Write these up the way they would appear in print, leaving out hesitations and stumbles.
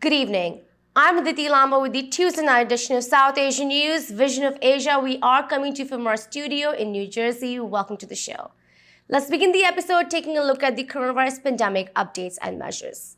Good evening. I'm Aditi Lamba with the Tuesday night edition of South Asian News, Vision of Asia. We are coming to you from our studio in New Jersey. Welcome to the show. Let's begin the episode taking a look at the coronavirus pandemic updates and measures.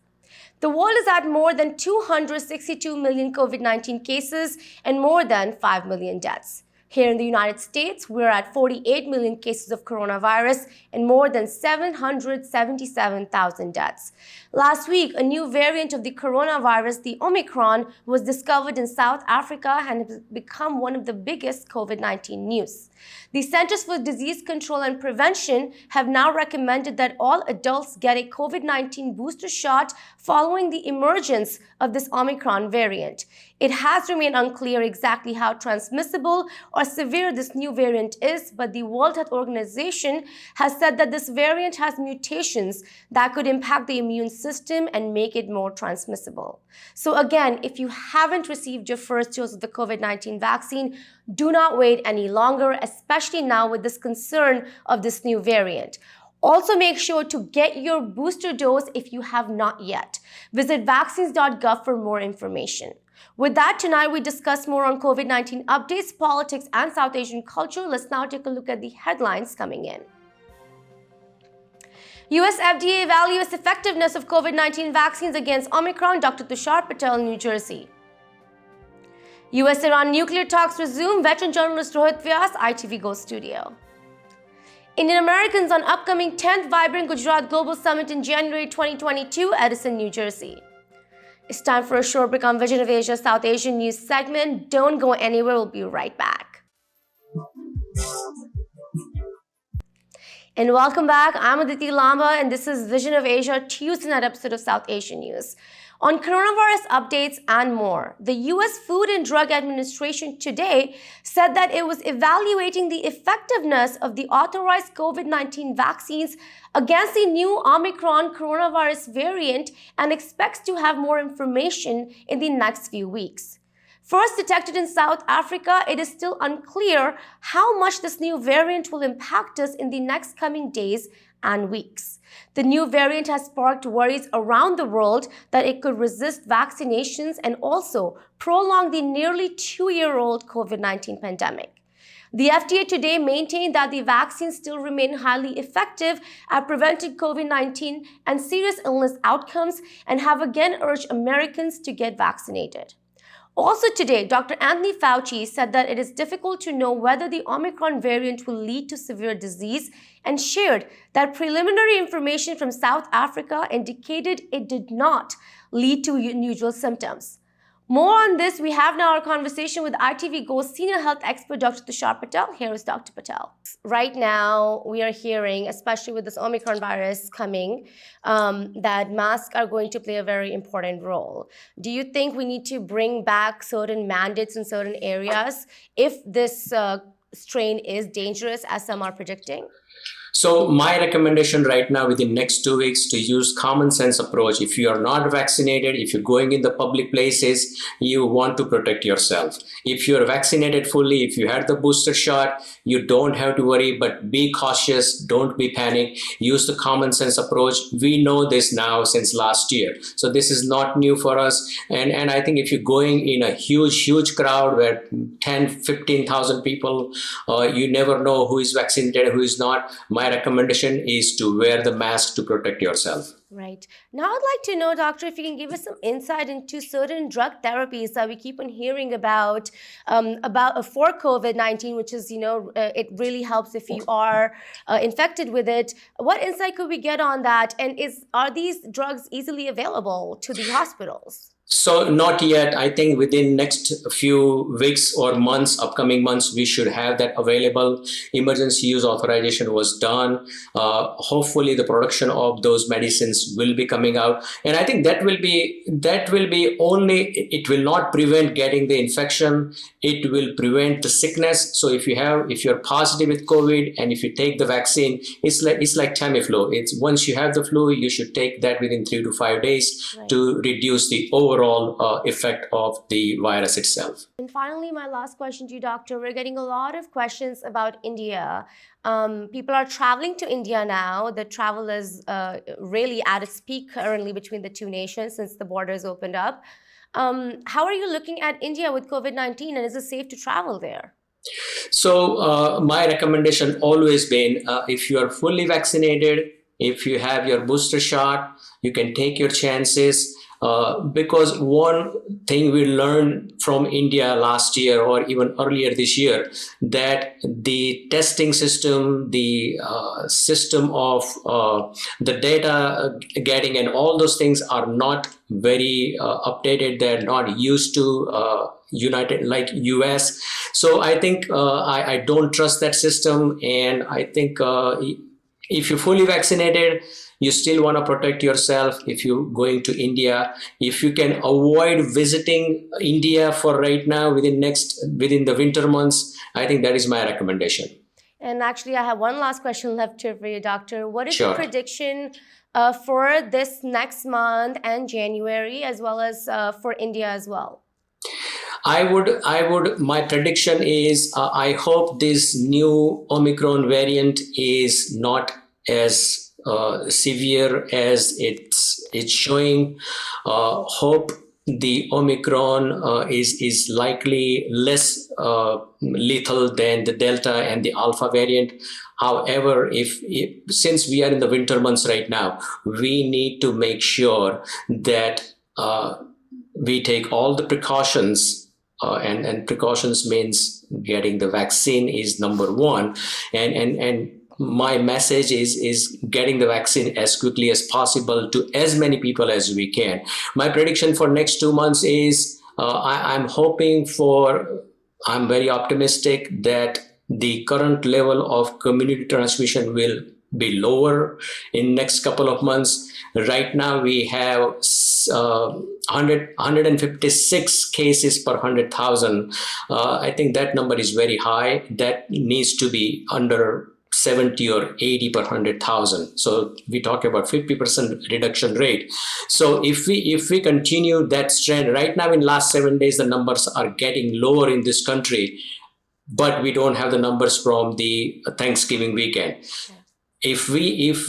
The world is at more than 262 million COVID-19 cases and more than 5 million deaths. Here in the United States, we're at 48 million cases of coronavirus and more than 777,000 deaths. Last week, a new variant of the coronavirus, the Omicron, was discovered in South Africa and has become one of the biggest COVID-19 news. The Centers for Disease Control and Prevention have now recommended that all adults get a COVID-19 booster shot following the emergence of this Omicron variant. It has remained unclear exactly how transmissible or severe this new variant is, but the World Health Organization has said that this variant has mutations that could impact the immune system and make it more transmissible. So again, if you haven't received your first dose of the COVID-19 vaccine, do not wait any longer, especially now with this concern of this new variant. Also, make sure to get your booster dose if you have not yet. Visit vaccines.gov for more information. With that, tonight we discuss more on COVID-19 updates, politics, and South Asian culture. Let's now take a look at the headlines coming in. US FDA evaluates effectiveness of COVID-19 vaccines against Omicron, Dr. Tushar Patel, New Jersey. US-Iran nuclear talks resume, veteran journalist Rohit Vyas, ITV Go studio. Indian Americans on upcoming 10th Vibrant Gujarat Global Summit in January 2022, Edison, New Jersey. It's time for a short break on Vision of Asia South Asian News segment. Don't go anywhere, we'll be right back. And welcome back. I'm Aditi Lamba and this is Vision of Asia, Tuesday night episode of South Asian News. On coronavirus updates and more, the US Food and Drug Administration today said that it was evaluating the effectiveness of the authorized COVID-19 vaccines against the new Omicron coronavirus variant and expects to have more information in the next few weeks. First detected in South Africa, it is still unclear how much this new variant will impact us in the next coming days and weeks. The new variant has sparked worries around the world that it could resist vaccinations and also prolong the nearly 2-year-old COVID-19 pandemic. The FDA today maintained that the vaccines still remain highly effective at preventing COVID-19 and serious illness outcomes and have again urged Americans to get vaccinated. Also today, Dr. Anthony Fauci said that it is difficult to know whether the Omicron variant will lead to severe disease and shared that preliminary information from South Africa indicated it did not lead to unusual symptoms. More on this, we have now our conversation with ITV Go senior health expert Dr. Tushar Patel. Here is Dr. Patel. Right now, we are hearing, especially with this Omicron virus coming, that masks are going to play a very important role. Do you think we need to bring back certain mandates in certain areas if this strain is dangerous, as some are predicting? So my recommendation right now within next 2 weeks to use common sense approach. If you are not vaccinated, if you're going in the public places, you want to protect yourself. If you're vaccinated fully, if you had the booster shot, you don't have to worry, but be cautious, don't be panic, use the common sense approach. We know this now since last year. So this is not new for us. And I think if you're going in a huge crowd where 10, 15,000 people, you never know who is vaccinated, who is not. my recommendation is to wear the mask to protect yourself. Right. Now, I'd like to know, doctor, if you can give us some insight into certain drug therapies that we keep on hearing about for COVID-19, which is, it really helps if you are infected with it. What insight could we get on that? And are these drugs easily available to the hospitals? So not yet. I think within next few weeks or months, upcoming months, we should have that available. Emergency use authorization was done. Hopefully the production of those medicines will be coming out. And I think that will be only, it will not prevent getting the infection. It will prevent the sickness. So if you're positive with COVID and if you take the vaccine, it's like Tamiflu. It's once you have the flu, you should take that within 3 to 5 days to reduce the overall effect of the virus itself. And finally, my last question to you, doctor. We're getting a lot of questions about India. People are traveling to India now. The travel is really at its peak currently between the two nations since the borders opened up. How are you looking at India with COVID-19, and is it safe to travel there? So my recommendation always been, if you are fully vaccinated, if you have your booster shot, you can take your chances. Because one thing we learned from India last year or even earlier this year, that the testing system, the system of the data getting and all those things are not very updated. They're not used to United like US. So I think I don't trust that system. And I think if you're fully vaccinated, you still want to protect yourself if you're going to India. If you can avoid visiting India for right now within the winter months, I think that is my recommendation. And actually, I have one last question left here for you, doctor. What is Sure. your prediction for this next month and January, as well as for India as well? My prediction is, I hope this new Omicron variant is not as severe as it's showing. Hope the Omicron is likely less lethal than the Delta and the Alpha variant. However, since we are in the winter months right now, we need to make sure that we take all the precautions. And precautions means getting the vaccine is number one. And my message is getting the vaccine as quickly as possible to as many people as we can. My prediction for next 2 months is I'm very optimistic that the current level of community transmission will be lower in next couple of months. Right now we have 156 cases per 100,000. I think that number is very high. That needs to be under 70 or 80 per 100,000. So we talk about 50% reduction rate. So if we continue that trend, right now in last 7 days, the numbers are getting lower in this country, but we don't have the numbers from the Thanksgiving weekend. Okay. If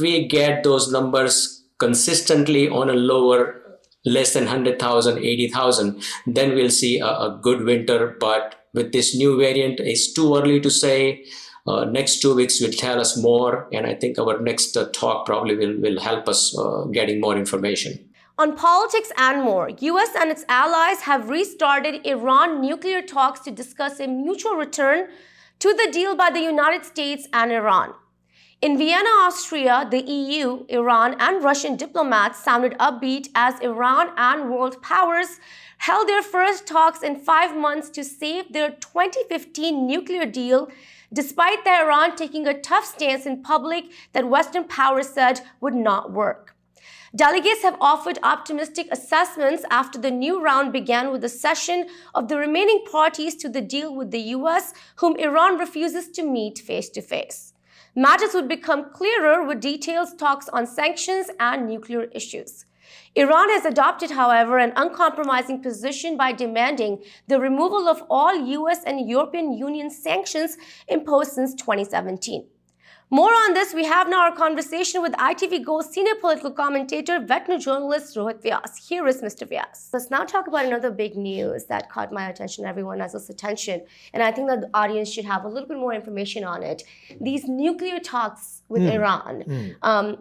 we get those numbers consistently on a lower, less than 100,000, 80,000, then we'll see a good winter. But with this new variant, it's too early to say. Next 2 weeks will tell us more, and I think our next talk probably will help us getting more information. On politics and more, US and its allies have restarted Iran nuclear talks to discuss a mutual return to the deal by the United States and Iran. In Vienna, Austria, the EU, Iran, and Russian diplomats sounded upbeat as Iran and world powers held their first talks in 5 months to save their 2015 nuclear deal, despite Iran taking a tough stance in public that Western powers said would not work. Delegates have offered optimistic assessments after the new round began with the cession of the remaining parties to the deal with the US, whom Iran refuses to meet face-to-face. Matters would become clearer with detailed talks on sanctions and nuclear issues. Iran has adopted, however, an uncompromising position by demanding the removal of all US and European Union sanctions imposed since 2017. More on this, we have now our conversation with ITV Gold senior political commentator, veteran journalist Rohit Vyas. Here is Mr. Vyas. Let's now talk about another big news that caught my attention, everyone else's attention, and I think that the audience should have a little bit more information on it. These nuclear talks with Iran,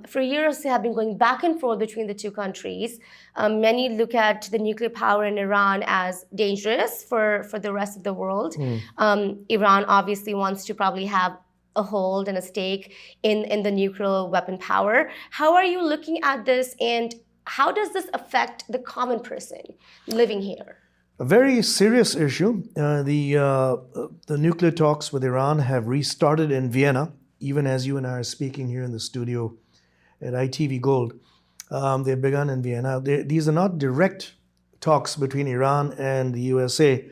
for years they have been going back and forth between the two countries. Many look at the nuclear power in Iran as dangerous for the rest of the world. Iran obviously wants to probably have a hold and a stake in the nuclear weapon power. How are you looking at this, and how does this affect the common person living here? A very serious issue. The nuclear talks with Iran have restarted in Vienna, even as you and I are speaking here in the studio at ITV Gold. They've begun in Vienna. These are not direct talks between Iran and the USA.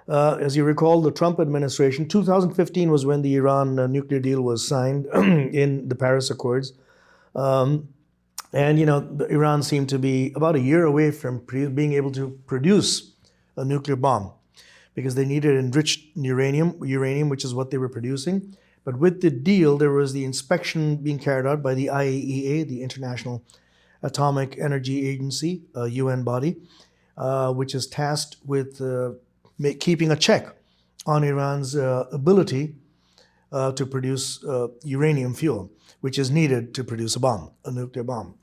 As you recall, the Trump administration, 2015 was when the Iran nuclear deal was signed in the Paris Accords. Iran seemed to be about a year away from being able to produce a nuclear bomb because they needed enriched uranium, which is what they were producing. But with the deal, there was the inspection being carried out by the IAEA, the International Atomic Energy Agency, a UN body, which is tasked with keeping a check on Iran's ability to produce uranium fuel, which is needed to produce a nuclear bomb.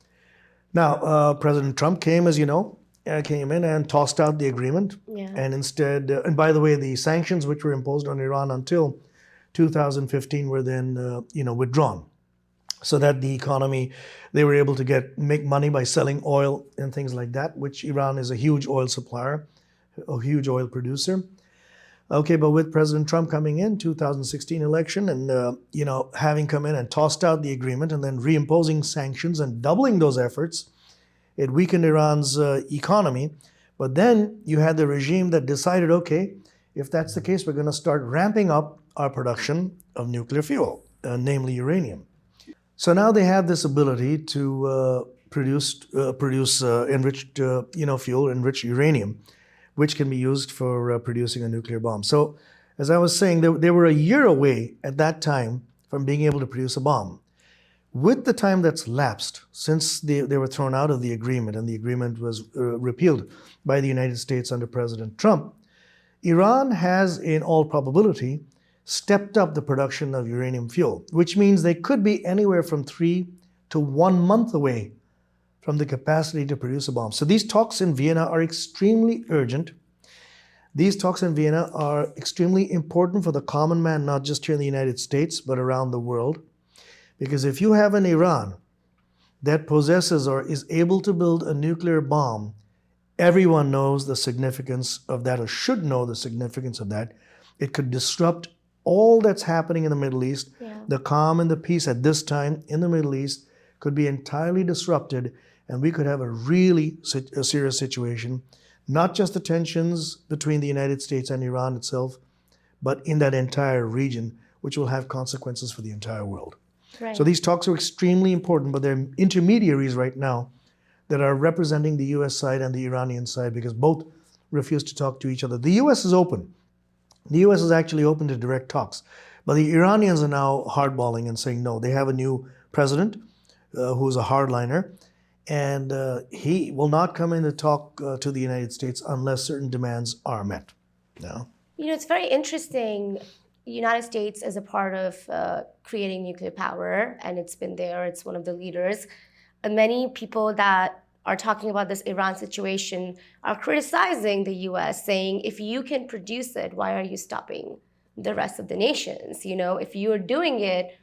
Now, President Trump came, as you know, came in and tossed out the agreement. Yeah. And instead, and by the way, the sanctions which were imposed on Iran until 2015 were then, withdrawn, so that the economy, they were able to make money by selling oil and things like that, which Iran is a huge oil supplier, a huge oil producer. Okay, but with President Trump coming in, 2016 election, and having come in and tossed out the agreement and then reimposing sanctions and doubling those efforts, it weakened Iran's economy. But then you had the regime that decided, okay, if that's the case, we're going to start ramping up our production of nuclear fuel, namely uranium. So now they have this ability to produce enriched fuel, enriched uranium, which can be used for producing a nuclear bomb. So, as I was saying, they were a year away at that time from being able to produce a bomb. With the time that's lapsed since they were thrown out of the agreement, and the agreement was repealed by the United States under President Trump, Iran has, in all probability, stepped up the production of uranium fuel, which means they could be anywhere from 3 to 1 month away from the capacity to produce a bomb. So these talks in Vienna are extremely urgent. These talks in Vienna are extremely important for the common man, not just here in the United States, but around the world. Because if you have an Iran that possesses or is able to build a nuclear bomb, everyone knows the significance of that, or should know the significance of that. It could disrupt all that's happening in the Middle East. Yeah. The calm and the peace at this time in the Middle East could be entirely disrupted, and we could have a serious situation, not just the tensions between the United States and Iran itself, but in that entire region, which will have consequences for the entire world. Right. So these talks are extremely important, but they're intermediaries right now that are representing the US side and the Iranian side, because both refuse to talk to each other. The US is open. The US is actually open to direct talks, but the Iranians are now hardballing and saying no. They have a new president who's a hardliner, and he will not come in to talk to the United States unless certain demands are met. No. It's very interesting. The United States is a part of creating nuclear power, and it's been there. It's one of the leaders. And many people that are talking about this Iran situation are criticizing the US, saying, if you can produce it, why are you stopping the rest of the nations? If you're doing it,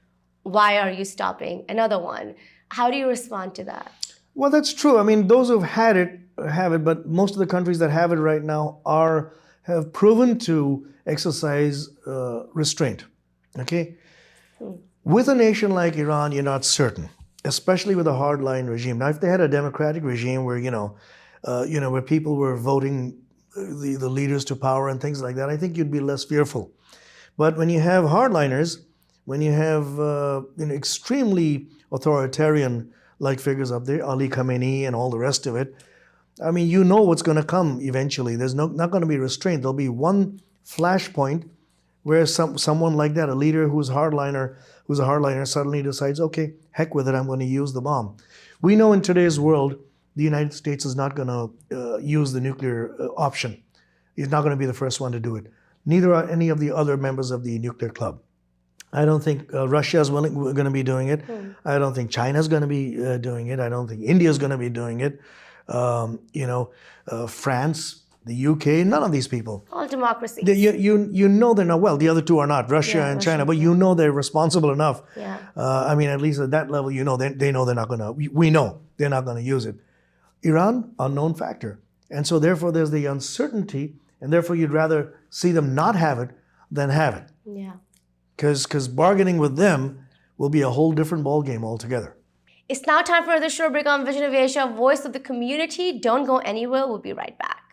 why are you stopping another one? How do you respond to that? Well, that's true. I mean, those who've had it have it, but most of the countries that have it right now have proven to exercise restraint. Okay? With a nation like Iran, you're not certain, especially with a hardline regime. Now, if they had a democratic regime where, where people were voting the leaders to power and things like that, I think you'd be less fearful. But when you have hardliners, when you have extremely authoritarian like figures up there, Ali Khamenei and all the rest of it, I mean, what's going to come eventually. There's not going to be restraint. There'll be one flashpoint where someone like that, a leader who's a hardliner, suddenly decides, okay, heck with it, I'm going to use the bomb. We know in today's world, the United States is not going to use the nuclear option. It's not going to be the first one to do it. Neither are any of the other members of the nuclear club. I don't think Russia is going to be doing it. I don't think China is going to be doing it. I don't think India is going to be doing it. France, the UK, none of these people. All democracies. You know they're not, well, the other two are not, Russia and China, but you know they're responsible enough. Yeah. I mean, at least at that level, you know, they know they're not going to, we know they're not going to use it. Iran, unknown factor. And so therefore there's the uncertainty, and therefore you'd rather see them not have it than have it. Yeah. Because bargaining with them will be a whole different ballgame altogether. It's now time for another short break on Vision of Asia, Voice of the Community. Don't go anywhere. We'll be right back.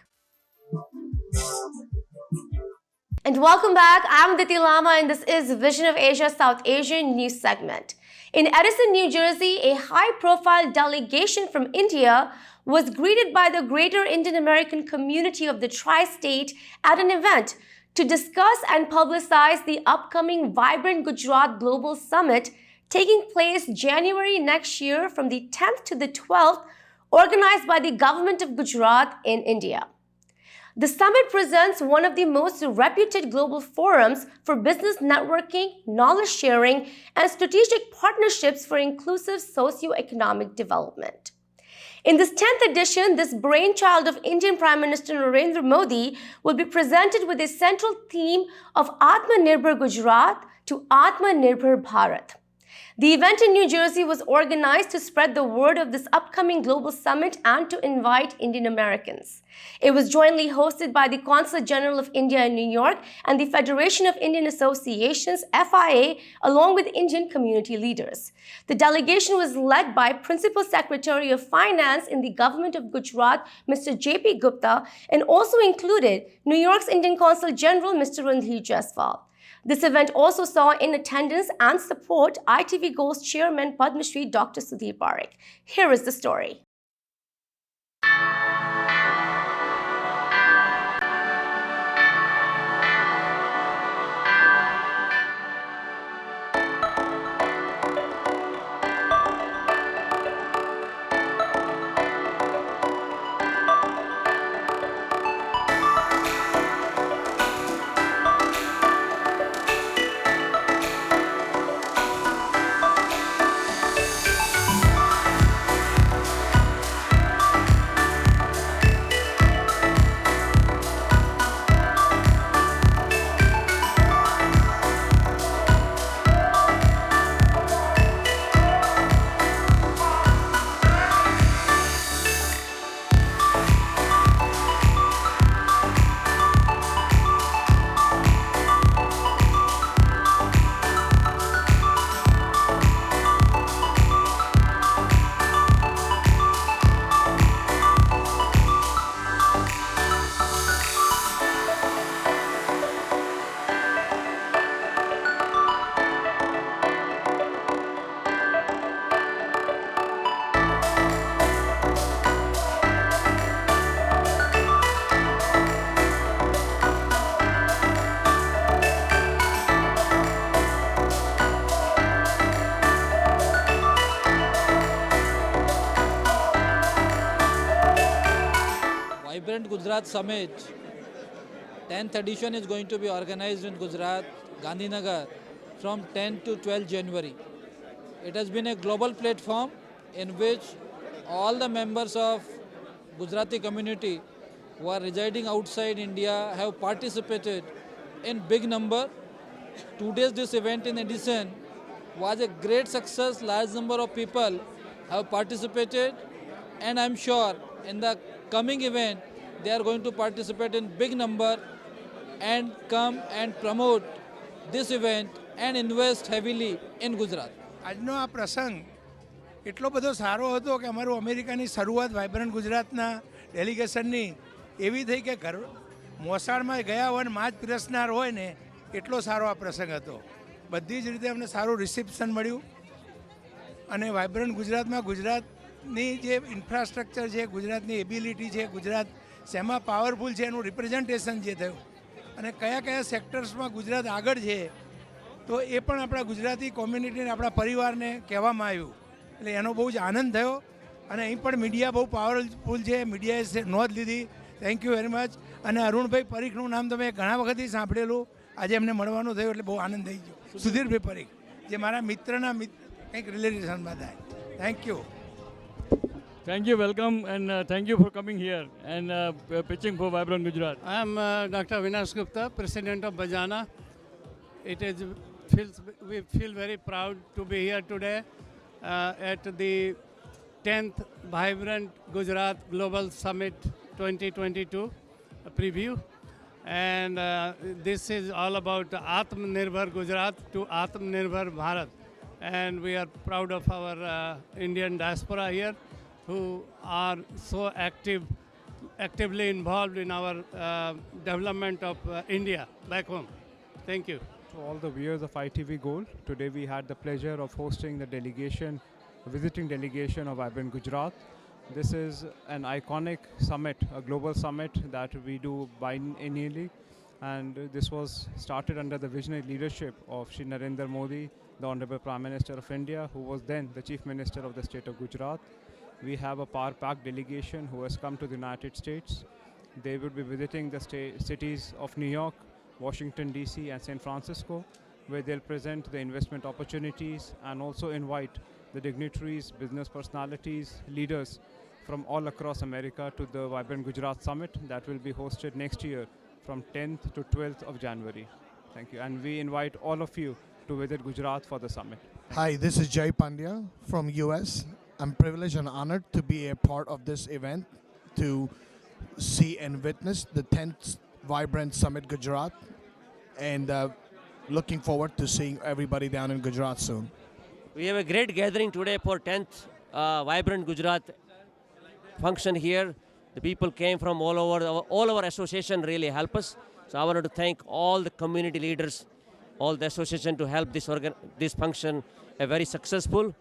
And welcome back. I'm Aditi Lama, and this is Vision of Asia South Asian News segment. In Edison, New Jersey, a high-profile delegation from India was greeted by the greater Indian American community of the tri-state at an event to discuss and publicize the upcoming Vibrant Gujarat Global Summit taking place January next year from the 10th to the 12th, organized by the government of Gujarat in India. The summit presents one of the most reputed global forums for business networking, knowledge sharing, and strategic partnerships for inclusive socio-economic development. In this 10th edition, this brainchild of Indian Prime Minister Narendra Modi will be presented with a central theme of Atmanirbhar Gujarat to Atmanirbhar Bharat. The event in New Jersey was organized to spread the word of this upcoming global summit and to invite Indian Americans. It was jointly hosted by the Consulate General of India in New York and the Federation of Indian Associations, FIA, along with Indian community leaders. The delegation was led by Principal Secretary of Finance in the government of Gujarat, Mr. J.P. Gupta, and also included New York's Indian Consul General, Mr. Randhir Jaiswal. This event also saw in attendance and support ITV Gold's chairman Padma Shri Dr. Sudhir Parekh. Here is the story. Vibrant Gujarat Summit, 10th edition is going to be organized in Gujarat, Gandhinagar from 10 to 12 January. It has been a global platform in which all the members of Gujarati community who are residing outside India have participated in big number. Today's this event in addition was a great success. Large number of people have participated, and I'm sure in the coming event they are going to participate in big number and come and promote this event and invest heavily in Gujarat. આજનો આ પ્રસંગ એટલો બધો સારો હતો કે અમારું અમેરિકાની શરૂઆત વાઇબ્રન્ટ ગુજરાતના ડેલિગેશનની એવી થઈ કે ઘર મોસાળમાં ગયા હોય ને માં જ પીરસનાર હોય ને એટલો સારો આ પ્રસંગ હતો. બધી જ રીતે અમને સારું રિસેપ્શન મળ્યું અને વાઇબ્રન્ટ ગુજરાતમાં ગુજરાતની જે ઇન્ફ્રાસ્ટ્રક્ચર છે, ગુજરાતની એબિલિટી છે, ગુજરાત શેમાં પાવરફુલ છે એનું રિપ્રેઝન્ટેશન જે થયું અને કયા કયા સેક્ટર્સમાં ગુજરાત આગળ છે તો એ પણ આપણા ગુજરાતી કોમ્યુનિટીને આપણા પરિવારને કહેવામાં આવ્યું એટલે એનો બહુ જ આનંદ થયો અને અહીં પણ મીડિયા બહુ પાવરફુલ છે મીડિયાએ નોંધ લીધી થેન્ક યુ વેરી મચ અને અરુણભાઈ પરીખનું નામ તમે ઘણા વખતથી સાંભળેલું આજે એમને મળવાનું થયું એટલે બહુ આનંદ થઈ ગયો સુધીરભાઈ પરીખ જે મારા મિત્રના કંઈક રિલેશનમાં થાય thank you Thank you, welcome, and thank you for coming here and pitching for Vibrant Gujarat. I am Dr. Avinash Gupta, President of Bajana. We feel very proud to be here today at the 10th Vibrant Gujarat Global Summit 2022 preview. And this is all about Atmanirbhar Gujarat to Atmanirbhar Bharat. And we are proud of our Indian diaspora here, who are so actively involved in our development of India back home. Thank you. To all the viewers of ITV Gold, today we had the pleasure of hosting the visiting delegation of Vibrant Gujarat. This is an iconic summit, a global summit that we do biennially, and this was started under the visionary leadership of Shri Narendra Modi, the Honorable Prime Minister of India, who was then the Chief Minister of the state of Gujarat. We have a power-packed delegation who has come to the United States. They will be visiting the cities of New York, Washington DC and San Francisco, where they'll present the investment opportunities and also invite the dignitaries, business personalities, leaders from all across America to the Vibrant Gujarat Summit that will be hosted next year from 10th to 12th of January. Thank you. And we invite all of you to visit Gujarat for the summit. Hi, this is Jay Pandya from US. I'm privileged and honored to be a part of this event to see and witness the 10th Vibrant Summit Gujarat, and looking forward to seeing everybody down in Gujarat soon. We have a great gathering today for 10th Vibrant Gujarat function here. The people came from all over. All our association really help us. So I wanted to thank all the community leaders, all the association to help this function a very successful.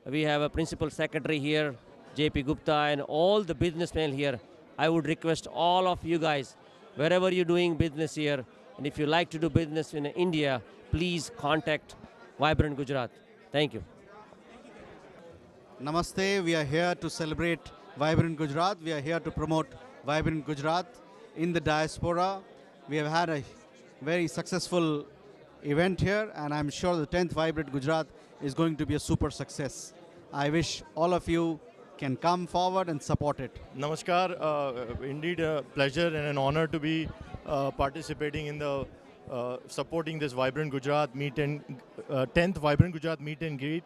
We have a principal secretary here, JP Gupta, and all the businessmen here. I would request all of you guys, wherever you're doing business here, and if you like to do business in India, please contact Vibrant Gujarat. Thank you. Namaste. We are here to celebrate Vibrant Gujarat. We are here to promote Vibrant Gujarat in the diaspora. We have had a very successful event here, and I'm sure the 10th Vibrant Gujarat is going to be a super success. I wish all of you can come forward and support it. Namaskar. Indeed a pleasure and an honor to be participating in the supporting this Vibrant Gujarat meet and 10th Vibrant Gujarat meet and greet.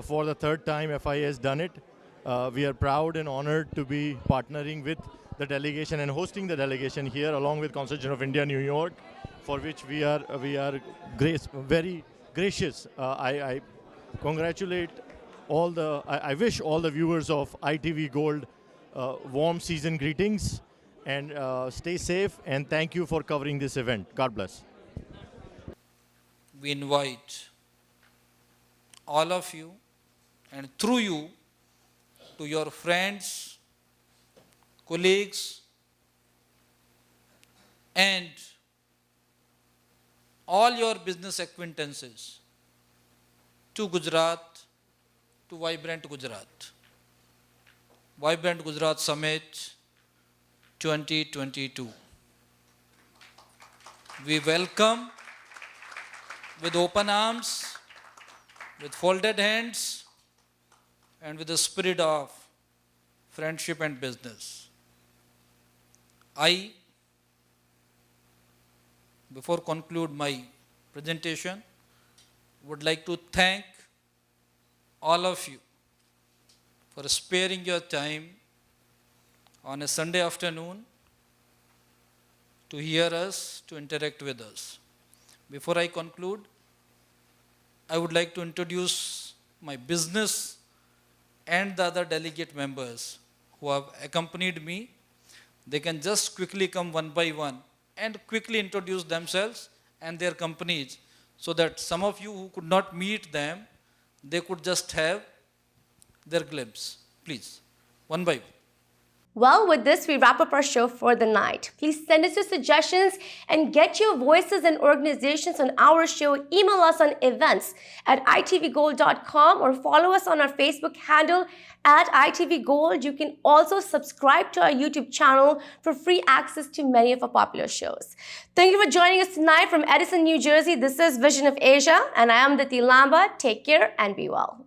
For the third time FIA has done it. We are proud and honored to be partnering with the delegation and hosting the delegation here along with Consulate of India, New York, for which we are very gracious. I congratulate all the, I wish all the viewers of ITV Gold warm season greetings and stay safe, and thank you for covering this event. God bless. We invite all of you, and through you, to your friends, colleagues, and all your business acquaintances to Gujarat, to Vibrant Gujarat. Vibrant Gujarat Summit 2022. We welcome with open arms, with folded hands, and with the spirit of friendship and business. I, before conclude my presentation, would like to thank all of you for sparing your time on a Sunday afternoon to hear us, to interact with us. Before I conclude, I would like to introduce my business and the other delegate members who have accompanied me. They can just quickly come one by one and quickly introduce themselves and their companies, so that some of you who could not meet them, they could just have their glimpse. Please, one by one. Well, with this, we wrap up our show for the night. Please send us your suggestions and get your voices and organizations on our show. Email us on events@itvgold.com or follow us on our Facebook handle @itvgold. You can also subscribe to our YouTube channel for free access to many of our popular shows. Thank you for joining us tonight from Edison, New Jersey. This is Vision of Asia, and I am Diti Lamba. Take care and be well.